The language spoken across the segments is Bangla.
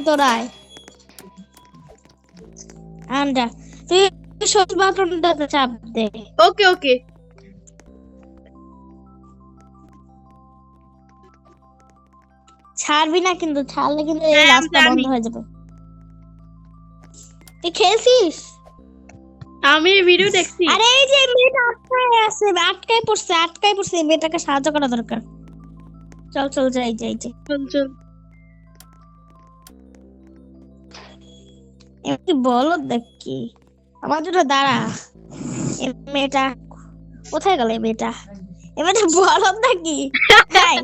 তোরাই আন্ডা তুই সবুজ বাটনটাতে চাপ দে। ওকে ওকে ছাড়বি না, কিন্তু ছাড়লে কিন্তু এই হ্যাঁ, আমি রাস্তা জানি। বন্ধ হয়ে যাবে। তুই খেলছিস? আমি ভিডিও দেখছি। আরে এই যে মেয়েটা আটকায় পড়ছে, এই মেয়েটাকে সাহায্য করা দরকার। চল চল যাই। চল চল এমনি বলো দেখ কি আমার জন্য দাঁড়া। এই মেয়েটা কোথায় গেল? এই মেয়েটা বলো নাকি? তাই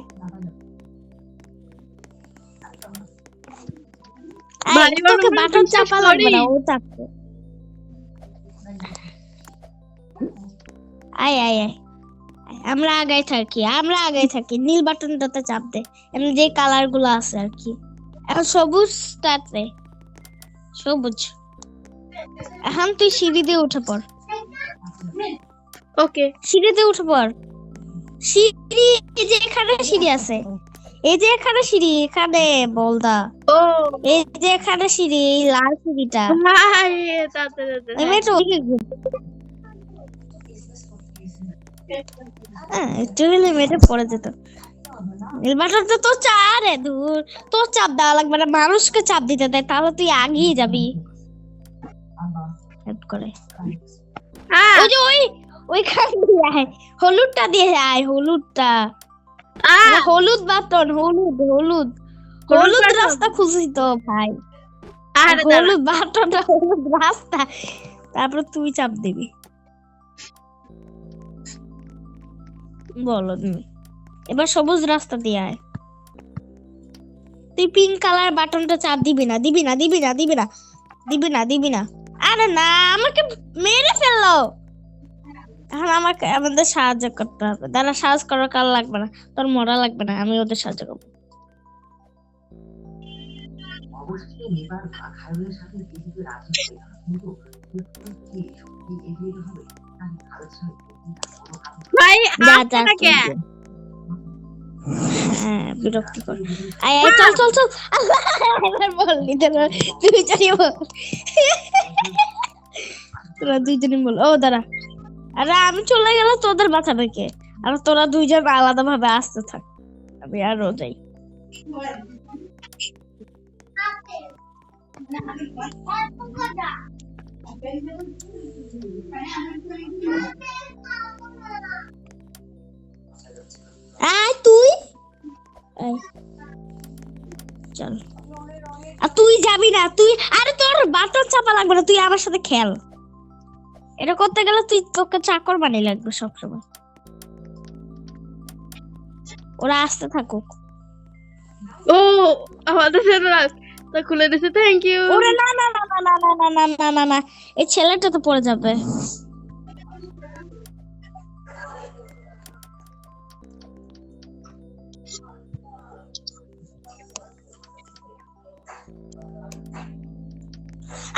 ভাই, তোকে আমরা বাটন বিশ্বাস চাপা লাগবে করি। না, ও চাপবে। আয় আয় আয়, আমরা আগাই থাকি। নীল বাটনটাতে চাপ দে, এমনি যে কালার গুলো আছে আর কি। এখন সবুজটাতে, সবুজ। এখন তুই সিঁড়ি দিয়ে উঠে পড়। ওকে সিঁড়িতে উঠে পড়। সিঁড়ি, এই যে এখানে সিঁড়ি আছে, এই যে এখানে সিঁড়ি, এখানে বলদা, ও এই যে এখানে সিঁড়ি, এই লাল সিঁড়িটা। ভাই তাড়াতাড়ি ওই মেয়েটা ওদিকে ঘুরে। একটু হলে মেয়েটা পড়ে যেত। নীল বাটনটা তো চারে দূর, তোর চাপ দেওয়া লাগবে না, মানুষকে চাপ দিতে দেয়, তাহলে তুই আগিয়ে যাবি। হেল্প করে ওই যে ওইখান দিয়ে আয়, হলুদটা দিয়ে আয়, হলুদটা। হলুদ বাটন, হলুদ বাটন। রাস্তা খুঁজছি তো ভাই। আরে দাঁড়া। হলুদ বাটনটা, হলুদ রাস্তা, তারপর তুই চাপ দিবি। বলো তুমি এবার সবুজ রাস্তা দিয়ে আয়। তুই পিঙ্ক কালার বাটনটা চাপ দিবি না। আরে না, আমাকে মেরে ফেললো। এখন আমাদের সাহায্য করতে হবে। দাঁড়া, সাহায্য করার কাল লাগবে না, তোর মরা লাগবে না, আমি ওদের সাহায্য করবো। ভাই যা আসছে না কে? হ্যাঁ, বিরক্তিকর। আয় চল এবার বললি দুইজনই বল। তোরা দুইজনই বল। ও দাঁড়া, আরে আমি চলে গেলে তোদের বাঁচাবে কে? আর তোরা দুইজন আলাদা ভাবে আসতে থাক, আমি আরো যাই। আয় তুই, চল। আর তুই যাবি না, তুই, আরে তোর বাটন চাপা লাগবে না, তুই আমার সাথে খেল। এটা করতে গেলে তোকে চাকর বানিয়ে লাগবে সবসময়। ওরা আসতে থাকুক। ও আমাদের তো খুলে দিছে, থ্যাংক ইউ। ওরে না, এই ছেলেটা তো পড়ে যাবে।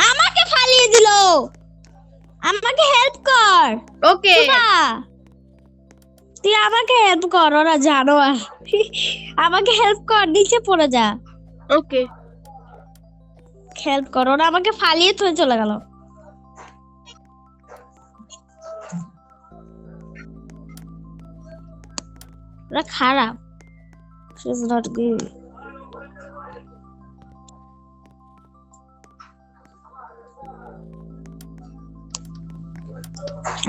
আমাকে ফালিয়ে দিল, আমাকে হেল্প কর। ওকে তুই আমাকে হেল্প কর, ওরা জানোয়ার। আমাকে হেল্প কর, নিচে পড়ে যা। ওকে হেল্প কর, ওরা আমাকে ফালিয়ে তুই চলে গেল। ওরা খারাপ, she is not good.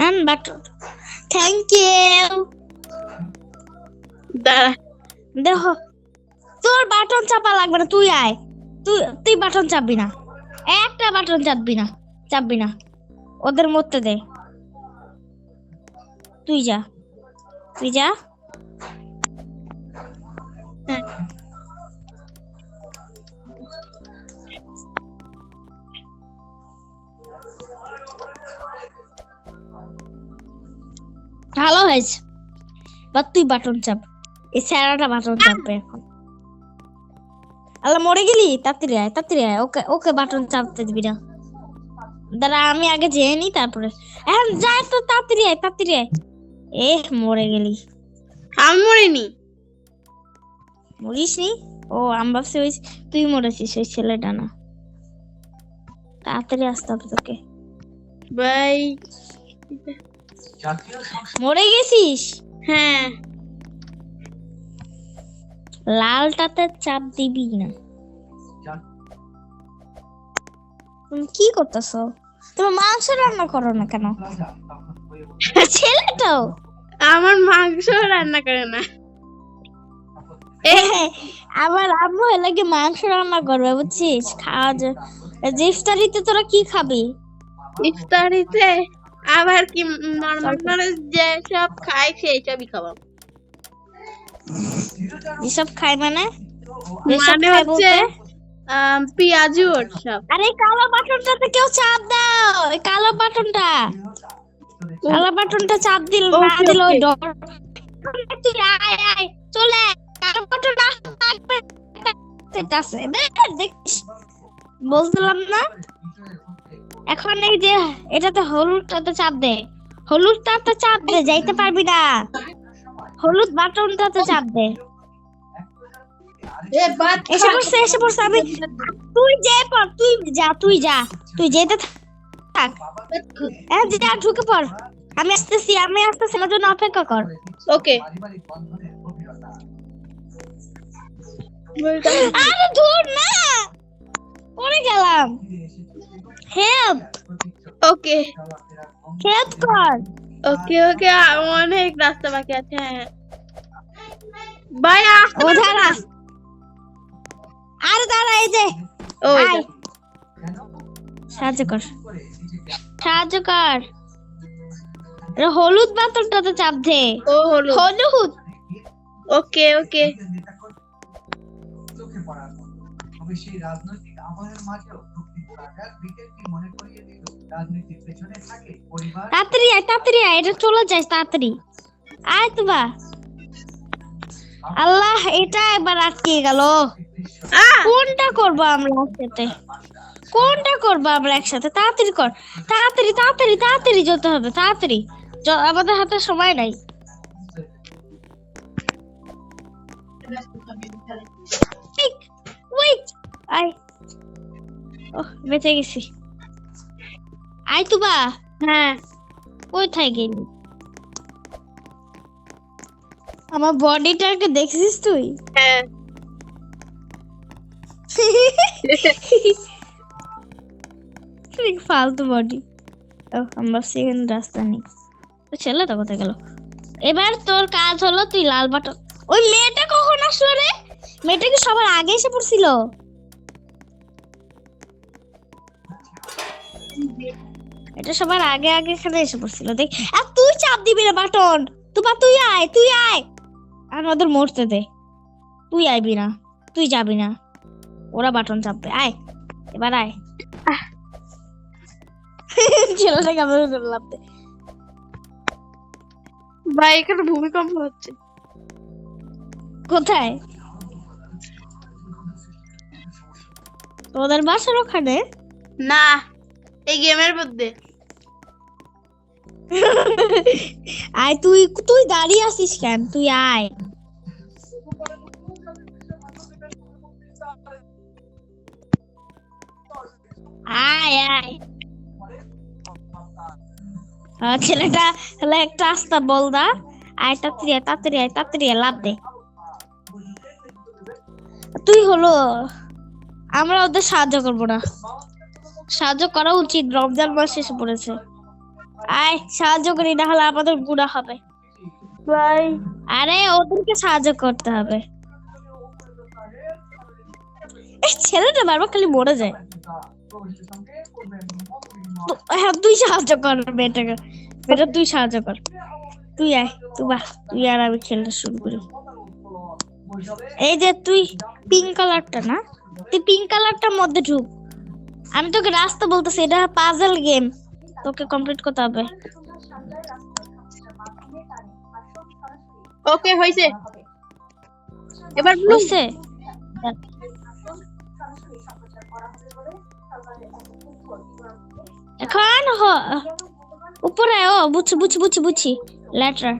And but thank you. দাঁড়া দেখো, তোর বাটন চাপা লাগবে না, তুই আয়। তুই বাটন চাপবি না, একটা বাটন চাপবি না, ওদের মরতে দে। তুই যা। ভালো হয়েছে, বা তুই বাটন চাপ, এই স্যারাটা বাটন চাপবে এখন। আল্লাহ, মরে গেলি, তাড়াতাড়ি আয়। ওকে বাটন চাপতে দিবি না। দাঁড়া, আমি আগে যেয়ে নি, তারপরে এখন যা, তো তাড়াতাড়ি আয়। মরে গেলি। আমি মরিনি। মরিস নি? ও আমি ভাবছি ওই তুই মরেছিস, ওই ছেলেটা না। তাড়াতাড়ি আসতে হবে তোকে। ভাই মরে গেছিস? হ্যাঁ লালটাতে চাপ দিবি না। তুমি কি করতেছো? তুমি মাংস রান্না করো না কেন? ছেলেটাও আমার মাংস রান্না করে না। আবার আম্মু লাগে মাংস রান্না করবে, বুঝছিস? খাওয়া যে ইফতারিতে তোরা কি খাবি? ইফতারিতে আবার কি নরমাল মানুষ যে সব খায় সেই সবই খাবো। এসব খাই মানে এসব মানে খাই হচ্ছে বলতে পেঁয়াজু সব। আরে কালো বাটনটাতে কেউ চাপ দাও, এই কালো বাটনটা, কালো বাটনটা চাপ দিল না, Okay, দিল ওই okay. ডর। তুই আয় আয় চলে আয়, কালো বাটনটা থাকবে সেটা আছে দেখিস, বলছিলাম না। এখন এই যে এটাতে হলুদটাতে চাপ দে, হলুদটাতে চাপ দে, যাইতে পারবি না। হলুদ বাটনটাতে চাপ দে। এসে পড়ছে আমি, তুই যে পর, তুই যা, তুই যেতে থাক। যা ঢুকে পড়, আমি আসতেছি আমার জন্য অপেক্ষা কর। ওকে আরে ধুর না, পড়ে গেলাম। হেল্প ওকে কর। ওকে ওকে অনেক রাস্তা বাকি আছে। হ্যাঁ ভাই ও দাঁড়া, আরে দাঁড়া, এই যে ওই আয়, সাহায্য কর। হলুদ বাটনটাতে চাপ দে। ও হলো। হলুদ ওকে ওকে তাড়াতাড়ি আয়, এটা চলে যাস তাড়াতাড়ি আয় তো বা। আল্লাহ, এটা এবার আটকে গেল। কোনটা করবো আমরা একসাথে? তাড়াতাড়ি কর, তাড়াতাড়ি যেতে হবে, তাড়াতাড়ি। আমাদের হাতে সময় নাই। আয়, বেঁচে গেছি। আয় তো বা। হ্যাঁ কোথায় গেলি? আমার বডিটাকে দেখছিস তুই? হ্যাঁ ফালতু বডি। আমরা সেকেন্ড রাস্তা নেই। ছেলেটা কোথায় গেল? এবার তোর কাজ হলো, তুই লাল বাটন। ওই মেয়েটা কখন আসলো রে? মেয়েটা কি সবার আগে এসে পড়ছিল? এটা সবার আগে এখানে এসে পড়ছিল, দেখ। আর তুই চাপ দিবি না বাটন। তুই আয় আর ওদের মরতে দে। তুই আইবি না, তুই যাবি না, ওরা বাটন চাপবে। আয় এবার আয়। ছেলেটাকে আমার লাভ দে। ভাই এখানে ভূমিকম্প হচ্ছে। কোথায়? তোদের বাসার ওখানে? না, এই গেমের মধ্যে। আয়, তুই দাঁড়িয়ে আছিস কেন? তুই আয়। ছেলেটা হলে একটা রাস্তা বল দা। আয় তাড়াতাড়ি লাভ দে। তুই হলো, আমরা ওদের সাহায্য করবো না। সাহায্য করা উচিত, রমজান মাস এসে পড়েছে। আয় সাহায্য করি, না হলে আমাদের গুনাহ হবে। ভাই আরে ওদেরকে সাহায্য করতে হবে। এই ছেলেটা বারবার খালি মরে যায়। হ্যাঁ, তুই সাহায্য কর মেয়েটাকে। তুই সাহায্য কর। তুই আয়, তুই আর আমি খেলতে শুরু করি। এই যে তুই পিঙ্ক কালারটা না, তুই পিঙ্ক কালারটার মধ্যে ঢুক। আমি তোকে রাস্তা বলতেছি, এটা পাজল গেম, তোকে কমপ্লিট করতে হবে। ওকে হইছে, এবার হইছে। এখন উপরে বুঝছি লেটার